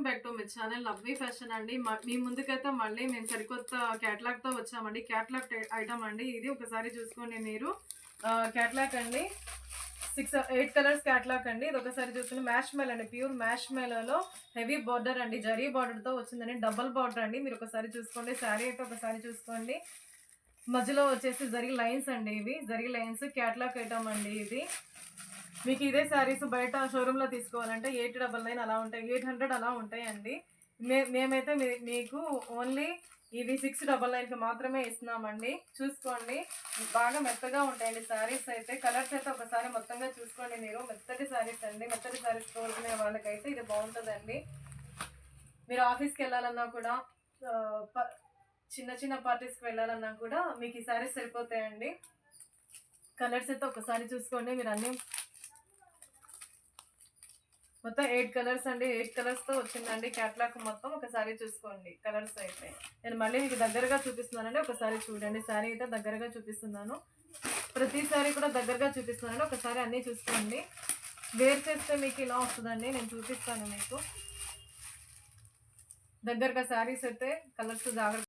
Back to my channel lovely fashion అండి. మీ ముందుకైతే మళ్ళీ మేము సరికొత్త క్యాటలాగ్తో వచ్చామండి. క్యాటలాగ్ ఐటమ్ అండి ఇది. ఒకసారి చూసుకోండి మీరు. క్యాటలాగ్ అండి 8 కలర్స్ క్యాటలాగ్ అండి. ఇది ఒకసారి చూసుకుని మ్యాష్ మెల్ అండి, ప్యూర్ మ్యాష్ మెల్లో హెవీ బార్డర్ అండి, జరీ బార్డర్తో వచ్చిందండి. డబల్ బార్డర్ అండి. మీరు ఒకసారి చూసుకోండి. శారీ అయితే ఒకసారి చూసుకోండి. మధ్యలో వచ్చేసి జరీ లైన్స్ అండి, ఇవి జరీ లైన్స్ క్యాటలాగ్ ఐటమ్ అండి ఇది. మీకు ఇదే శారీస్ బయట షోరూంలో తీసుకోవాలంటే 899 అలా ఉంటాయి, 800 అలా ఉంటాయండి. మేమైతే మీకు ఓన్లీ ఇవి 699కి మాత్రమే ఇస్తున్నామండి. చూసుకోండి, బాగా మెత్తగా ఉంటాయండి శారీస్ అయితే. కలర్స్ అయితే ఒకసారి మొత్తంగా చూసుకోండి మీరు. మెత్తటి శారీస్ అండి. మెత్తటి శారీస్ కోరుకునే వాళ్ళకైతే ఇది బాగుంటుందండి. మీరు ఆఫీస్కి వెళ్ళాలన్నా కూడా, చిన్న చిన్న పార్టీస్కి వెళ్ళాలన్నా కూడా మీకు ఈ శారీస్ సరిపోతాయండి. కలర్స్ అయితే ఒకసారి చూసుకోండి మీరు. అన్నీ మొత్తం 8 కలర్స్ అండి. 8 కలర్స్తో వచ్చిందండి క్యాటలాగ్ మొత్తం. ఒకసారి చూసుకోండి కలర్స్ అయితే. నేను మళ్ళీ మీకు దగ్గరగా చూపిస్తున్నానండి, ఒకసారి చూడండి. శారీ అయితే దగ్గరగా చూపిస్తున్నాను, ప్రతి శారీ కూడా దగ్గరగా చూపిస్తున్నానండి. ఒకసారి అన్నీ చూసుకోండి. వేర్ చేస్తే మీకు ఇలా వస్తుందండి. నేను చూపిస్తాను మీకు దగ్గరగా శారీస్ అయితే. కలర్స్ జాగ్రత్త